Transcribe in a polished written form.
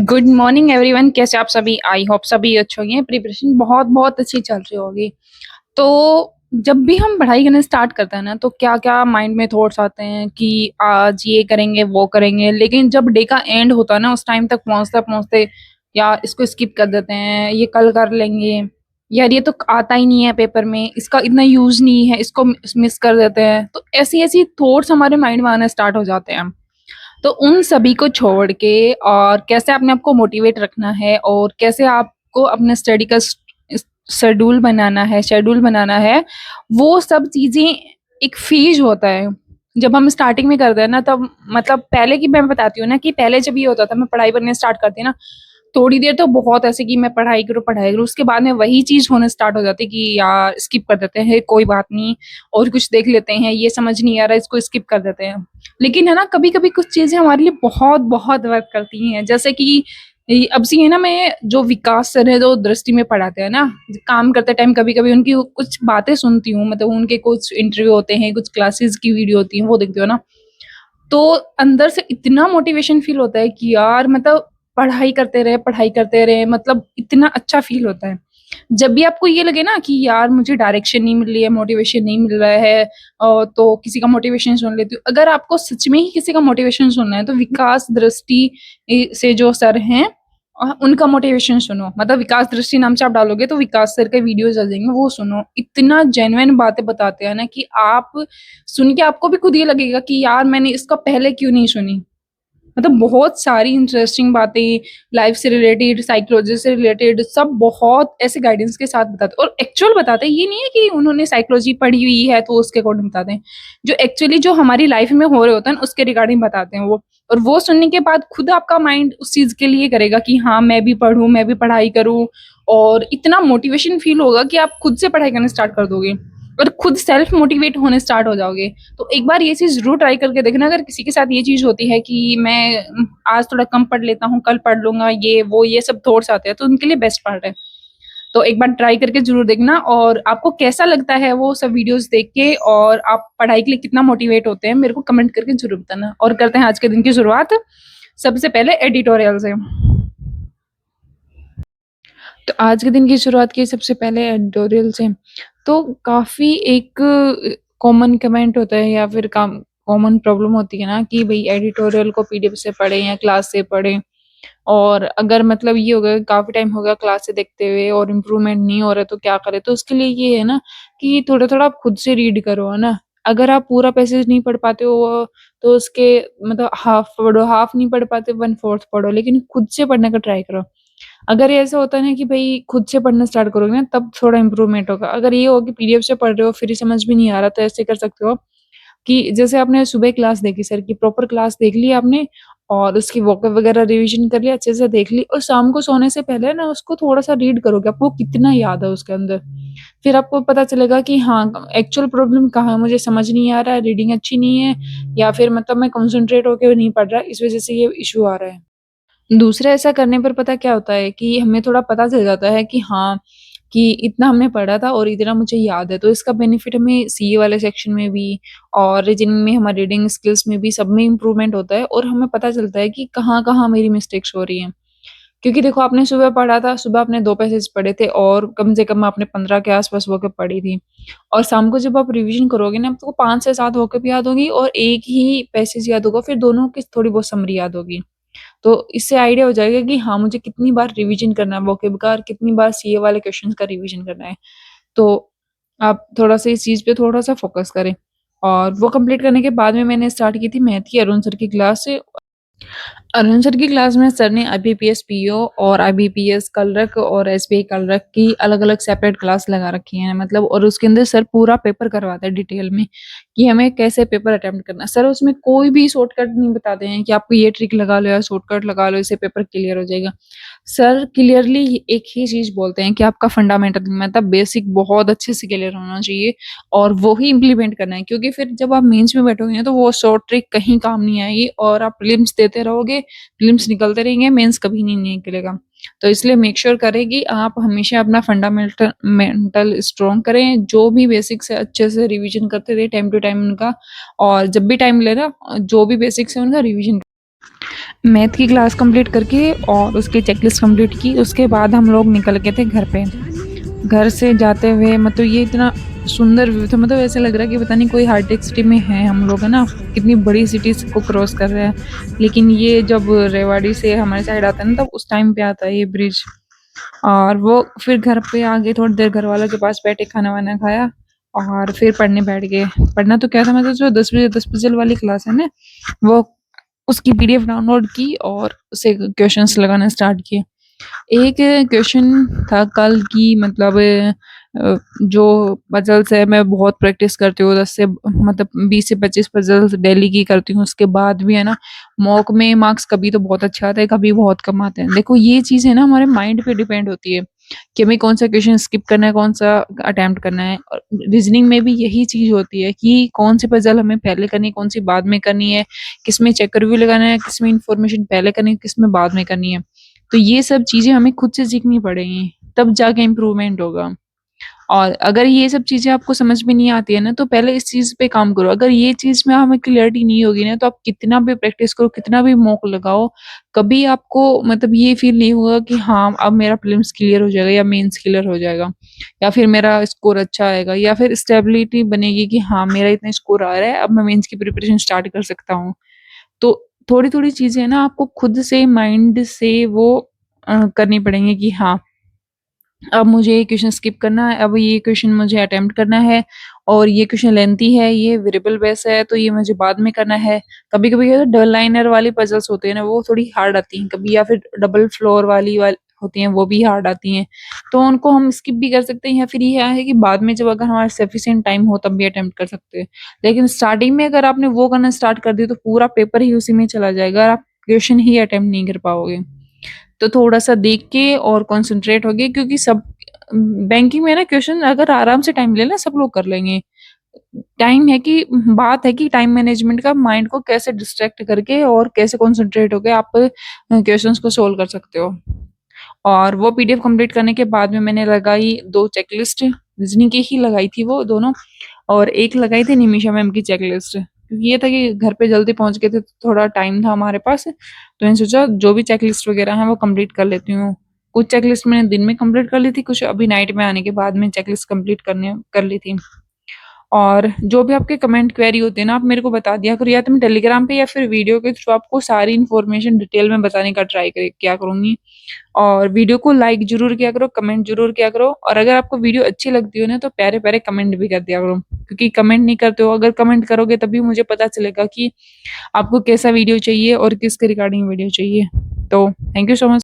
Good morning everyone. कैसे आप सभी? आई होप सभी अच्छे होंगे। प्रिपरेशन बहुत बहुत अच्छी चल रही होगी। तो जब भी हम पढ़ाई करने स्टार्ट करते हैं ना, तो क्या क्या माइंड में थॉट्स आते हैं कि आज ये करेंगे वो करेंगे, लेकिन जब डे का एंड होता है ना, उस टाइम तक पहुंचते पहुंचते यार इसको स्किप कर देते हैं, ये कल कर लेंगे, यार ये तो आता ही नहीं है पेपर में, इसका इतना यूज नहीं है, इसको मिस कर देते हैं। तो ऐसी ऐसी थॉट्स हमारे माइंड में आना स्टार्ट हो जाते हैं। तो उन सभी को छोड़ के और कैसे अपने आप को मोटिवेट रखना है और कैसे आपको अपने स्टडी का शेड्यूल बनाना है, वो सब चीजें एक फेज होता है। जब हम स्टार्टिंग में करते हैं ना, तब मतलब पहले की मैं बताती हूँ ना, कि पहले जब ये होता था मैं पढ़ाई करने स्टार्ट करती ना, थोड़ी देर तो बहुत ऐसे कि मैं पढ़ाई करूँ, उसके बाद में वही चीज होने स्टार्ट हो जाती कि यार स्किप कर देते हैं, कोई बात नहीं, और कुछ देख लेते हैं, ये समझ नहीं आ रहा, इसको स्किप कर देते हैं। लेकिन है ना, कभी कभी कुछ चीजें हमारे लिए बहुत बहुत वर्क करती हैं। जैसे कि अब सी है ना, मैं जो विकास सर है, जो दृष्टि में पढ़ाते हैं ना, काम करते टाइम कभी कभी उनकी कुछ बातें सुनती हूँ, मतलब उनके कुछ इंटरव्यू होते हैं, कुछ क्लासेस की वीडियो होती है, वो देखती हो ना, तो अंदर से इतना मोटिवेशन फील होता है कि यार मतलब पढ़ाई करते रहे, मतलब इतना अच्छा फील होता है। जब भी आपको ये लगे ना कि यार मुझे डायरेक्शन नहीं मिल रही है, मोटिवेशन नहीं मिल रहा है, तो किसी का मोटिवेशन सुन लेती हूँ। अगर आपको सच में ही किसी का मोटिवेशन सुनना है, तो विकास दृष्टि से जो सर हैं, उनका मोटिवेशन सुनो। मतलब विकास दृष्टि नाम से आप डालोगे तो विकास सर के वीडियोस आ जाएंगे, वो सुनो। इतना जेन्युइन बातें बताते हैं ना कि आप सुन के आपको भी खुद ये लगेगा कि यार मैंने इसका पहले क्यों नहीं सुनी। मतलब बहुत सारी इंटरेस्टिंग बातें, लाइफ से रिलेटेड, साइकोलॉजी से रिलेटेड, सब बहुत ऐसे गाइडेंस के साथ बताते हैं, और एक्चुअल बताते हैं। ये नहीं है कि उन्होंने साइकोलॉजी पढ़ी हुई है तो उसके अकॉर्डिंग बताते हैं, जो एक्चुअली जो हमारी लाइफ में हो रहे होते हैं उसके रिगार्डिंग बताते हैं वो। और वो सुनने के बाद खुद आपका माइंड उस चीज के लिए करेगा कि हाँ मैं भी पढ़ूं, मैं भी पढ़ाई करूं, और इतना मोटिवेशन फील होगा कि आप खुद से पढ़ाई करना स्टार्ट कर दोगे और खुद सेल्फ मोटिवेट होने स्टार्ट हो जाओगे। तो एक बार ये चीज जरूर ट्राई करके देखना। अगर किसी के साथ ये चीज होती है कि मैं आज थोड़ा कम पढ़ लेता हूँ, कल पढ़ लूंगा, ये वो ये सब थॉट्स आते हैं, तो उनके लिए बेस्ट पार्ट है। तो एक बार ट्राई करके जरूर देखना, और आपको कैसा लगता है वो सब वीडियोस देख के, और आप पढ़ाई के लिए कितना मोटिवेट होते हैं, मेरे को कमेंट करके जरूर बताना। और करते हैं आज के दिन की शुरुआत सबसे पहले एडिटोरियल से। तो आज के दिन की शुरुआत की सबसे पहले एडिटोरियल से। तो काफी एक कॉमन कमेंट होता है या फिर कॉमन प्रॉब्लम होती है ना, कि भाई एडिटोरियल को पीडीएफ से पढ़े या क्लास से पढ़े। और अगर मतलब ये हो गया काफी टाइम हो गया क्लास से देखते हुए और इम्प्रूवमेंट नहीं हो रहा, तो क्या करे? तो उसके लिए ये है ना, कि थोड़ा थोड़ा आप खुद से रीड करो, है ना। अगर आप पूरा पैसेज नहीं पढ़ पाते हो, तो उसके मतलब हाफ पढ़ो, हाफ नहीं पढ़ पाते 1/4 पढ़ो, लेकिन खुद से पढ़ने का ट्राई करो। अगर ये ऐसा होता है ना कि भाई खुद से पढ़ना स्टार्ट करोगे ना, तब थोड़ा इम्प्रूवमेंट होगा। अगर ये हो कि पीडीएफ से पढ़ रहे हो फिर समझ भी नहीं आ रहा, तो ऐसे कर सकते हो कि जैसे आपने सुबह क्लास देखी, सर की प्रॉपर क्लास देख ली आपने, और उसकी वोकैब वगैरह रिवीजन कर लिया, अच्छे से देख ली, और शाम को सोने से पहले ना उसको थोड़ा सा रीड करोगे, आपको कितना याद है उसके अंदर। फिर आपको पता चलेगा कि हाँ एक्चुअल प्रॉब्लम कहाँ है, मुझे समझ नहीं आ रहा है, रीडिंग अच्छी नहीं है, या फिर मतलब मैं कंसंट्रेट होकर नहीं पढ़ रहा, इस वजह से ये इशू आ रहा है। दूसरा ऐसा करने पर पता क्या होता है कि हमें थोड़ा पता चल जाता है कि हाँ, कि इतना हमने पढ़ा था और इतना मुझे याद है। तो इसका बेनिफिट हमें सीए वाले सेक्शन में भी और रीजनिंग में, हमारी रीडिंग स्किल्स में भी, सब में इम्प्रूवमेंट होता है, और हमें पता चलता है कि कहाँ-कहाँ मेरी मिस्टेक्स हो रही हैं। क्योंकि देखो आपने सुबह पढ़ा था, सुबह आपने 2 पैसेज पढ़े थे और कम से कम आपने 15 के आस-पास वोकैब पढ़ी थी। और शाम को जब आप रिवीजन करोगे ना, आपको 5 से 7 वोकैब याद होगी और 1 ही पैसेज याद होगा, फिर दोनों की थोड़ी बहुत समरी याद होगी। तो इससे आइडिया हो जाएगा कि हाँ, मुझे कितनी बार रिवीजन करना है वोकैब का, और कितनी बार सीए वाले क्वेश्चंस का रिवीजन करना है। तो आप थोड़ा-सा इस चीज़ पे थोड़ा-सा फ़ोकस करें। और वो कंप्लीट करने के बाद में मैंने स्टार्ट की थी मैथ की अरुण सर की क्लास से। अरुण सर की क्लास में सर ने आईबीपीएस पीओ और आईबीपीएस कलरक और एसबीआई कलरक की अलग-अलग सेपरेट क्लास लगा रखी है, मतलब। और उसके अंदर सर पूरा पेपर करवाते हैं डिटेल में, कि हमें कैसे पेपर अटेम्प्ट करना है। सर उसमें कोई भी शॉर्टकट नहीं बताते हैं कि आपको ये ट्रिक लगा लो या शॉर्टकट लगा लो, इससे पेपर क्लियर हो जाएगा। सर क्लियरली एक ही चीज़ बोलते हैं कि आपका फंडामेंटल मतलब बेसिक बहुत अच्छे से क्लियर होना चाहिए, और वो ही इम्प्लीमेंट करना है। क्योंकि फिर जब आप मेंस में बैठोगे ना, तो वो शॉर्ट ट्रिक कहीं काम नहीं आएगी, और आप प्रीलिम्स देते रहोगे, प्रीलिम्स निकलते रहेंगे, मेंस कभी नहीं निकलेगा। तो इसलिए मेक श्योर करें कि आप हमेशा अपना फंडामेंटल मेंटल स्ट्रॉन्ग करें, जो भी बेसिक्स है अच्छे से रिवीजन करते रहे टाइम टू टाइम उनका, और जब भी टाइम मिले ना, जो भी बेसिक्स है उनका रिवीजन। मैथ की क्लास कंप्लीट करके और उसकी चेकलिस्ट कंप्लीट की, उसके बाद हम लोग निकल गए थे घर पे। घर से जाते हुए मतलब ये इतना सुंदर व्यू था, मतलब ऐसा लग रहा है कि पता नहीं कोई हाईटेक सिटी में है हम लोग, है ना? कितनी बड़ी सिटीज़ को क्रॉस कर रहे हैं। लेकिन ये जब रेवाड़ी से हमारे साइड आता है ना, तब उस टाइम पे आता है ये ब्रिज। और वो फिर घर पे आ गए, थोड़ी देर घरवालों के पास बैठे, खाना-वाना खाया और फिर पढ़ने बैठ गए। पढ़ना तो क्या था, मतलब जो 10 बजे वाली क्लास है ना, वो उसकी पीडीएफ डाउनलोड की और उसे क्वेश्चंस लगाना स्टार्ट किए। एक क्वेश्चन था कल की, मतलब जो पजल्स है मैं बहुत प्रैक्टिस करती हूँ, 10 से मतलब 20 से 25 पजल्स डेली की करती हूँ। उसके बाद भी है ना, मॉक में मार्क्स कभी तो बहुत अच्छे आते हैं, कभी बहुत कम आते हैं। देखो ये चीज़ है ना, हमारे माइंड पे डिपेंड होती है कि हमें कौन सा क्वेश्चन स्किप करना है, कौन सा अटेम्प्ट करना है। और रीजनिंग में भी यही चीज़ होती है कि कौन सी पजल हमें पहले करनी है, कौन सी बाद में करनी है, किसमें चेकर व्यू लगाना है, किसमें इन्फॉर्मेशन पहले करनी है, किसमें बाद में करनी है। तो ये सब चीज़ें हमें खुद से सीखनी पड़ेंगी, तब जाके इम्प्रूवमेंट होगा। और अगर ये सब चीज़ें आपको समझ में नहीं आती है ना, तो पहले इस चीज़ पे काम करो। अगर ये चीज़ में हमें क्लैरिटी नहीं होगी ना, तो आप कितना भी प्रैक्टिस करो, कितना भी मॉक लगाओ, कभी आपको मतलब ये फ़ील नहीं होगा कि हाँ, अब मेरा प्रीलिम्स क्लियर हो जाएगा या मेंस क्लियर हो जाएगा या फिर मेरा स्कोर अच्छा आएगा या फिर स्टेबिलिटी बनेगी कि हाँ, मेरा इतना स्कोर आ रहा है, अब मैं मेंस की प्रिपरेशन स्टार्ट कर सकता हूँ। तो थोड़ी-थोड़ी चीज़ें ना आपको खुद से माइंड से वो करनी पड़ेंगी कि हाँ, अब मुझे ये क्वेश्चन स्किप करना है, अब ये क्वेश्चन मुझे अटेम्प्ट करना है और ये क्वेश्चन लेंथी है, ये वेरिएबल बेस है, तो ये मुझे बाद में करना है। कभी-कभी क्या होता है, डबल लाइनर वाली पज़ल्स होते हैं ना, वो थोड़ी हार्ड आती हैं कभी, या फिर डबल फ्लोर वाली होती हैं, वो भी हार्ड आती हैं। तो उनको हम स्किप भी कर सकते हैं या फिर ये है कि बाद में जब अगर हमारे सफिशिएंट टाइम हो तब भी अटेम्प्ट कर सकते हैं। लेकिन स्टार्टिंग में अगर आपने वो करना स्टार्ट कर दिया तो पूरा पेपर ही उसी में चला जाएगा और आप क्वेश्चन ही अटेम्प्ट नहीं कर पाओगे। तो थोड़ा-सा देख के और कंसंट्रेट होके, क्योंकि सब बैंकिंग में ना क्वेश्चन अगर आराम से टाइम ले लें सब लोग कर लेंगे। टाइम है कि बात है कि टाइम मैनेजमेंट का, माइंड को कैसे डिस्ट्रैक्ट करके और कैसे कंसंट्रेट होके आप क्वेश्चंस को सॉल्व कर सकते हो। और वो पीडीएफ कंप्लीट करने के बाद में मैंने लगाई 2 चेकलिस्ट, रीज़निंग की ही लगाई थी वो दोनों, और एक लगाई थी निमिषा मैम की चेकलिस्ट। क्योंकि ये था कि घर पे जल्दी पहुँच गए थे, तो थोड़ा टाइम था हमारे पास, तो मैंने सोचा जो भी चेकलिस्ट वगैरह हैं वो कंप्लीट कर लेती हूँ। कुछ चेकलिस्ट मैंने दिन में कंप्लीट कर ली थी, कुछ अभी नाइट में आने के बाद में चेकलिस्ट कंप्लीट करने कर ली थी। और जो भी आपके कमेंट क्वेरी होते हैं ना, आप मेरे को बता दिया करो, या तो मैं टेलीग्राम पे या फिर वीडियो के थ्रू आपको सारी इन्फॉर्मेशन डिटेल में बताने का ट्राई किया करूँगी। और वीडियो को लाइक ज़रूर किया करो, कमेंट ज़रूर किया करो, और अगर आपको वीडियो अच्छी लगती हो ना, तो प्यारे-प्यारे कमेंट भी कर दिया करो। क्योंकि कमेंट नहीं करते हो, अगर कमेंट करोगे तभी मुझे पता चलेगा कि आपको कैसा वीडियो चाहिए और किसके रिगार्डिंग वीडियो चाहिए। तो थैंक यू सो मच।